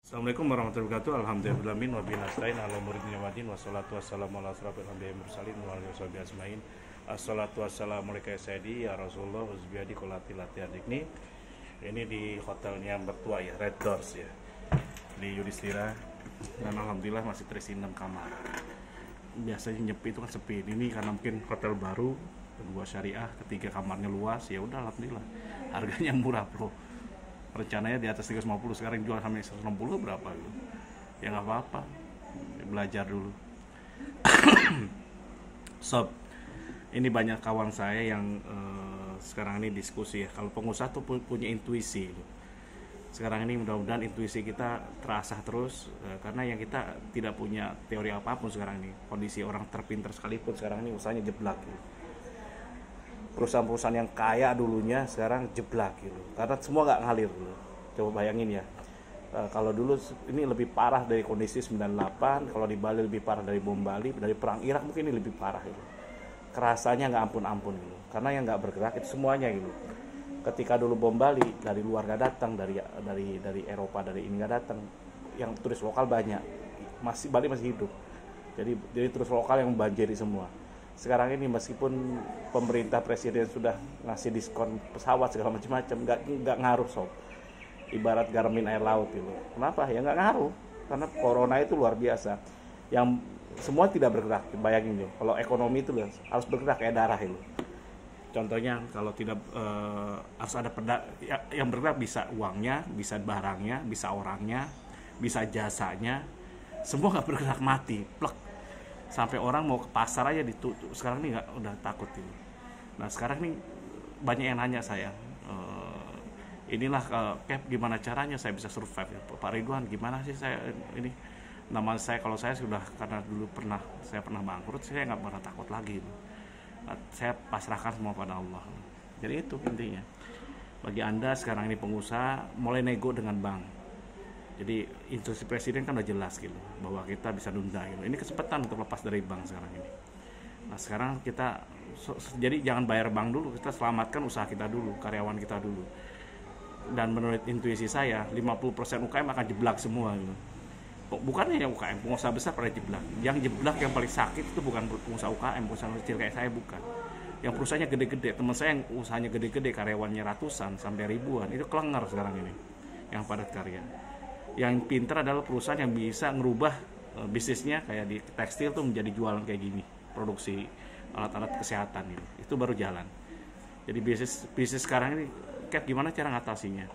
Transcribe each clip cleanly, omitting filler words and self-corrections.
Assalamualaikum warahmatullahi wabarakatuh. Alhamdulillahirabbil alamin wa bihi nasta'in ala umuri dunya waddin wassalatu wassalamu ala asrofil anbiya'i wal mursalin wa alihi washabihi ajmain. Assalatu wassalamu alayka ya sayyidi ya Rasulullah wa zubiyadi qolati latihan ini. Ini di hotelnya mertua ya, Red Doors ya. Di Yudhistira. Dan alhamdulillah masih terisi 6 kamar. Biasanya nyepi itu kan sepi. Ini karena mungkin hotel baru, kedua syariah, ketiga kamarnya luas, ya udah alhamdulillah. Harganya murah, Bro. Rencananya di atas 350, sekarang jual sampai 160 berapa gitu. Ya nggak apa-apa, belajar dulu. Sob, ini banyak kawan saya yang sekarang ini diskusi ya, kalau pengusaha tuh punya intuisi gitu. Sekarang ini mudah-mudahan intuisi kita terasah terus, karena yang kita tidak punya teori apapun sekarang ini. Kondisi orang terpintar sekalipun sekarang ini usahanya jeblak gitu. Perusahaan-perusahaan yang kaya dulunya sekarang jeblak gitu, karena semua nggak ngalir dulu. Coba bayangin ya, kalau dulu ini lebih parah dari kondisi 98, kalau di Bali lebih parah dari bom Bali, dari perang Irak mungkin ini lebih parah gitu. Kerasanya nggak ampun-ampun gitu, karena yang nggak bergerak itu semuanya gitu. Ketika dulu bom Bali, dari luar nggak datang, dari Eropa, dari ini nggak datang, yang turis lokal banyak, Bali masih hidup, jadi turis lokal yang membanjiri semua. Sekarang ini meskipun pemerintah presiden sudah ngasih diskon pesawat segala macam-macam, nggak ngaruh sob. Ibarat Garmin air laut itu. Kenapa? Ya nggak ngaruh, karena corona itu luar biasa. Yang semua tidak bergerak. Bayangin loh, kalau ekonomi itu loh, harus bergerak kayak darah itu. Contohnya kalau tidak harus ada yang bergerak, bisa uangnya, bisa barangnya, bisa orangnya, bisa jasanya. Semua nggak bergerak, mati, plek. Sampai orang mau ke pasar aja ditutup. Sekarang ini nggak, udah takut ini. Nah sekarang ini banyak yang nanya saya, inilah Cap, gimana caranya saya bisa survive ya? Pak Ridwan, gimana sih saya ini? Nama saya, kalau saya sudah, karena dulu saya pernah bangkrut, saya nggak pernah takut lagi. Nah, saya pasrahkan semua pada Allah. Jadi itu intinya. Bagi Anda sekarang ini pengusaha, mulai nego dengan bank. Jadi instruksi presiden kan udah jelas gitu, bahwa kita bisa nunda gitu. Ini kesempatan untuk lepas dari bank sekarang ini. Nah sekarang kita, jadi jangan bayar bank dulu, kita selamatkan usaha kita dulu, karyawan kita dulu. Dan menurut intuisi saya, 50% UKM akan jeblak semua gitu. Bukan hanya UKM, pengusaha besar pada jeblak. Yang jeblak yang paling sakit itu bukan pengusaha UKM, pengusaha kecil kayak saya bukan. Yang perusahaannya gede-gede, teman saya yang usahanya gede-gede, karyawannya ratusan sampai ribuan, itu kelengar sekarang ini, yang padat karya. Yang pintar adalah perusahaan yang bisa ngerubah bisnisnya kayak di tekstil tuh menjadi jualan kayak gini, produksi alat-alat kesehatan gitu. Itu baru jalan. Jadi bisnis sekarang ini, Cap, gimana cara ngatasinya?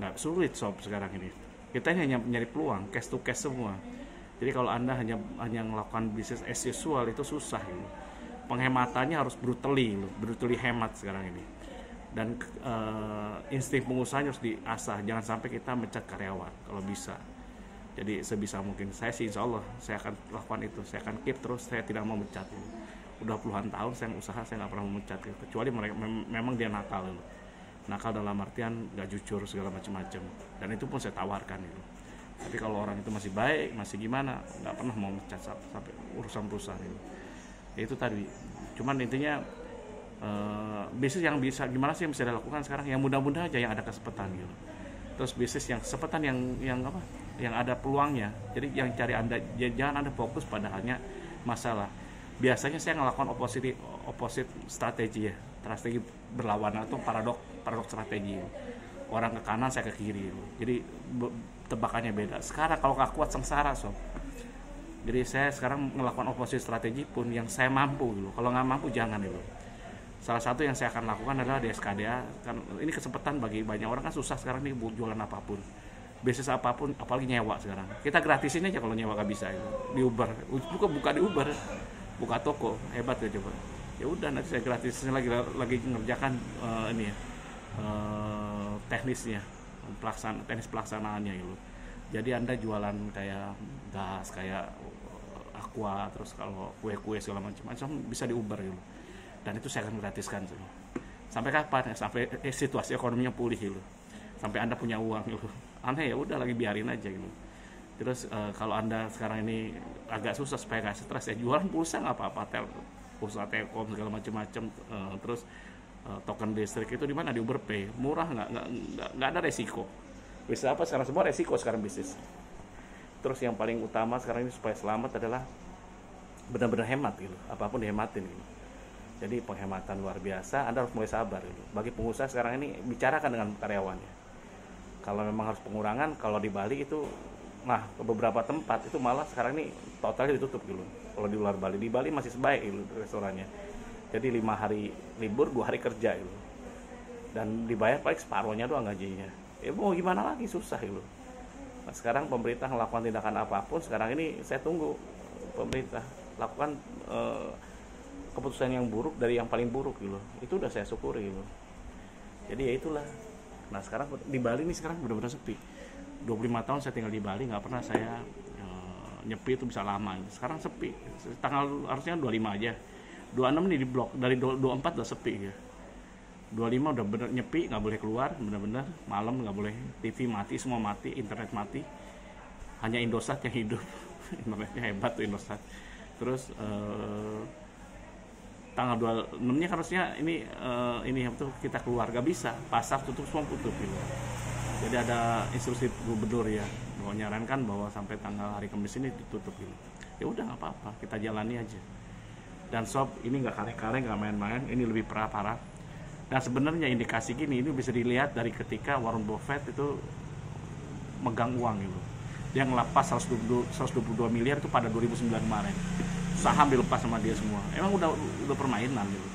Nggak sulit sob sekarang ini. Kita hanya mencari peluang, cash to cash semua. Jadi kalau Anda hanya melakukan bisnis as usual itu susah gitu. Penghematannya harus brutally hemat sekarang ini. Dan insting pengusahanya harus diasah, jangan sampai kita mencat karyawan kalau bisa. Jadi sebisa mungkin, saya sih insya Allah saya akan lakukan itu, saya akan keep terus, saya tidak mau mencat. Udah puluhan tahun saya usaha, saya nggak pernah memecat gitu. Kecuali mereka memang dia nakal gitu. Nakal dalam artian nggak jujur segala macam-macam, dan itu pun saya tawarkan gitu. Tapi kalau orang itu masih baik, masih gimana, nggak pernah mau mencat sampai urusan perusahaan itu. Ya itu tadi, cuman intinya bisnis yang bisa, gimana sih yang bisa dilakukan sekarang, yang mudah-mudah aja, yang ada kesempatan gitu. Terus bisnis yang kesempatan yang ada peluangnya. Jadi yang cari Anda, jangan Anda fokus pada hanya masalah. Biasanya saya ngelakukan opposite strategi ya, strategi berlawanan atau paradok strategi. Orang ke kanan, saya ke kiri gitu. Jadi tebakannya beda. Sekarang kalau nggak kuat sengsara sob. Jadi saya sekarang melakukan opposite strategi pun yang saya mampu gitu. Kalau nggak mampu jangan gitu. Salah satu yang saya akan lakukan adalah di SKDA. Kan ini kesempatan bagi banyak orang, kan susah sekarang nih jualan apapun, bisnis apapun, apalagi nyewa sekarang. Kita gratisin aja kalau nyewa nggak bisa gitu. Di Uber, buka di Uber, buka toko, hebat ya coba. Ya udah, nanti saya gratisin lagi ngerjakan teknisnya, teknis pelaksanaannya gitu. Jadi Anda jualan kayak gas, kayak aqua, terus kalau kue-kue segala macam bisa di Uber gitu. Dan itu saya akan gratiskan gitu. Sampai kapan? Sampai situasi ekonominya pulih gitu. Sampai Anda punya uang gitu. Aneh ya udah, lagi biarin aja gitu. Terus kalau Anda sekarang ini agak susah supaya nggak stres, ya jualan pulsa nggak apa-apa, pulsa Telkom segala macam-macam. Terus token listrik itu di mana? Di Uber Pay, murah, nggak ada resiko. Bisnis apa sekarang? Semua resiko sekarang bisnis. Terus yang paling utama sekarang ini supaya selamat adalah benar-benar hemat gitu, apapun dihematin gitu. Jadi penghematan luar biasa, Anda harus mulai sabar gitu. Bagi pengusaha sekarang ini bicarakan dengan karyawannya. Kalau memang harus pengurangan, kalau di Bali itu, nah beberapa tempat itu malah sekarang ini totalnya ditutup gitu. Kalau di luar Bali, di Bali masih sebaik gitu restorannya. Jadi 5 hari libur, 2 hari kerja gitu. Dan dibayar paling separuhnya doang gajinya. Ya mau gimana lagi, susah gitu. Nah, sekarang pemerintah melakukan tindakan apapun, sekarang ini saya tunggu pemerintah lakukan keputusan yang buruk dari yang paling buruk gitu. Itu udah saya syukuri gitu. Jadi ya itulah. Nah sekarang di Bali ini sekarang benar-benar sepi. 25 tahun saya tinggal di Bali, nggak pernah saya nyepi itu bisa lama. Sekarang sepi. Tanggal harusnya 25 aja. 26 nih di blok, dari 24 udah sepi ya. 25 udah bener nyepi, nggak boleh keluar, bener-bener malam nggak boleh, TV mati, semua mati, internet mati, hanya Indosat yang hidup. Internetnya hebat tuh Indosat. Terus tanggal 26 nya harusnya ini tuh kita keluar, nggak bisa, pasar tutup, semua tutup gitu. Jadi ada instruksi gubernur ya, mau nyarankan bahwa sampai tanggal hari Kamis ini ditutup gitu. Ya udah nggak apa-apa, kita jalani aja. Dan sob ini nggak kaleng-kaleng, nggak main-main, ini lebih parah. Dan sebenarnya indikasi gini ini bisa dilihat dari ketika Warren Buffett itu megang uang gitu. Dia ngelapas 122 miliar itu pada 2009 kemarin. Saham dilepas sama dia semua. Emang udah permainan gitu.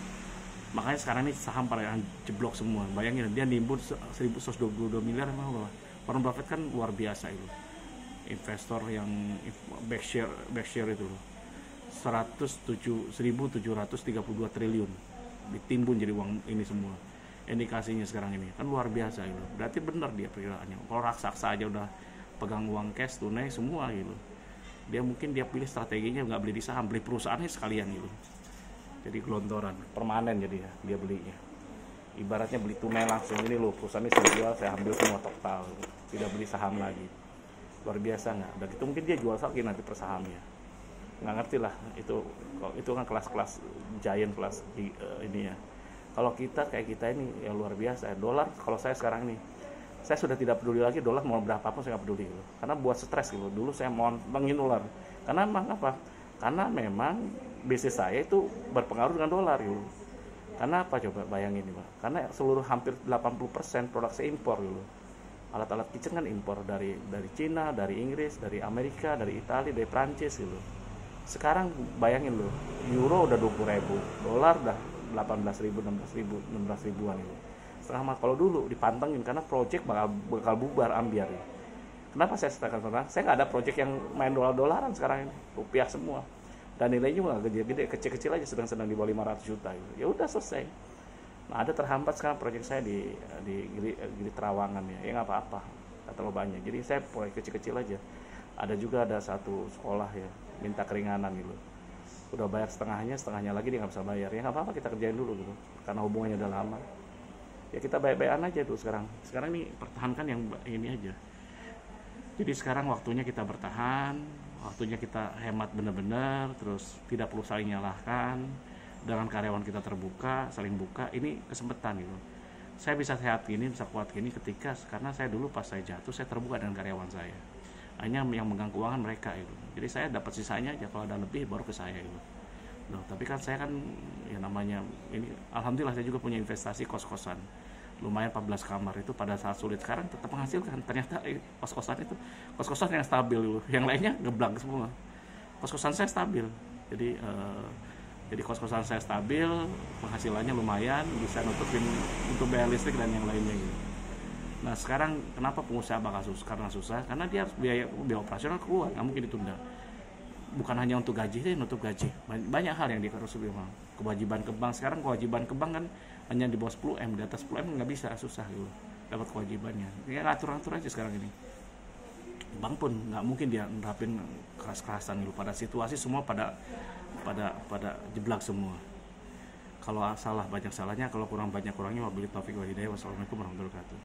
Makanya sekarang ini saham pada jeblok semua. Bayangin dia nimbun 122 miliar emang loh. Warren Buffett kan luar biasa itu. Investor yang Berkshire itu loh. 107.732 triliun ditimbun jadi uang ini semua. Indikasinya sekarang ini kan luar biasa gitu. Berarti benar dia perkiraannya. Kalau raksasa aja udah pegang uang cash tunai semua gitu. Dia pilih strateginya nggak beli di saham, beli perusahaannya sekalian gitu. Jadi gelontoran permanen jadi ya dia belinya. Ibaratnya beli tunai langsung, ini loh perusahaannya saya jual, saya ambil semua total. Tidak beli saham lagi. Luar biasa nggak? Dan itu mungkin dia jual lagi nanti per sahamnya. Nggak ngerti lah itu kan kelas-kelas giant kelas ini ya. Kalau kita kayak kita ini ya luar biasa ya. Dolar kalau saya sekarang ini saya sudah tidak peduli lagi dolar mau berapapun saya nggak peduli gitu. Karena buat stres gitu. Dulu saya mau nongin dolar. Karena memang apa? Karena memang bisnis saya itu berpengaruh dengan dolar gitu. Karena apa coba bayangin nih Pak. Karena hampir 80% produk saya impor gitu. Alat-alat kitchen kan impor dari Cina, dari Inggris, dari Amerika, dari Italia, dari Prancis gitu. Sekarang bayangin loh, euro udah 20.000, dolar udah 18.000, 16.000-an itu. Setengah mah kalau dulu dipantengin karena project bakal bubar ambiar. Ya. Kenapa saya katakan pernah? Saya nggak ada project yang main dolar-dolaran sekarang ini, rupiah semua. Dan nilainya nggak gede-gede, kecil-kecil aja sedang di bawah 500 juta. Gitu. Ya udah selesai. Nah ada terhambat sekarang project saya di Gili Trawangan ya, nggak apa-apa, nggak terlalu banyak. Jadi saya proyek kecil-kecil aja. Ada juga ada satu sekolah ya. Minta keringanan gitu, udah bayar setengahnya lagi dia nggak bisa bayar, ya nggak apa-apa kita kerjain dulu gitu, karena hubungannya udah lama, ya kita baik-baikan aja tuh sekarang ini pertahankan yang ini aja. Jadi sekarang waktunya kita bertahan, waktunya kita hemat bener-bener, terus tidak perlu saling nyalahkan, dengan karyawan kita terbuka, saling buka, ini kesempatan gitu. Saya bisa sehat gini, bisa kuat gini karena saya dulu pas saya jatuh saya terbuka dengan karyawan saya. Hanya yang megang keuangan mereka itu. Jadi saya dapat sisanya aja, kalau ada lebih baru ke saya itu. Loh, tapi kan saya kan ya namanya ini alhamdulillah saya juga punya investasi kos-kosan. Lumayan 14 kamar itu pada saat sulit sekarang tetap menghasilkan. Ternyata kos-kosan itu kos-kosan yang stabil dulu. Yang lainnya ngeblank semua. Kos-kosan saya stabil. Jadi kos-kosan saya stabil, penghasilannya lumayan, bisa nutupin untuk bayar listrik dan yang lainnya gitu. Nah sekarang kenapa pengusaha bakal susah? Karena dia harus biaya operasional keluar, nggak mungkin ditunda. Bukan hanya untuk gaji, dia nutup gaji. Banyak hal yang dia harus bilang. Kewajiban ke bank, sekarang kewajiban ke bank kan hanya di bawah 10M, di atas 10M nggak bisa, susah gitu. Dapat kewajibannya. Ya atur-atur aja sekarang ini. Bank pun nggak mungkin dia nerapin keras-kerasan gitu. Pada situasi semua pada jeblak semua. Kalau salah banyak salahnya, kalau kurang banyak kurangnya. Wabillahi taufiq wal hidayah. Wassalamualaikum warahmatullahi wabarakatuh.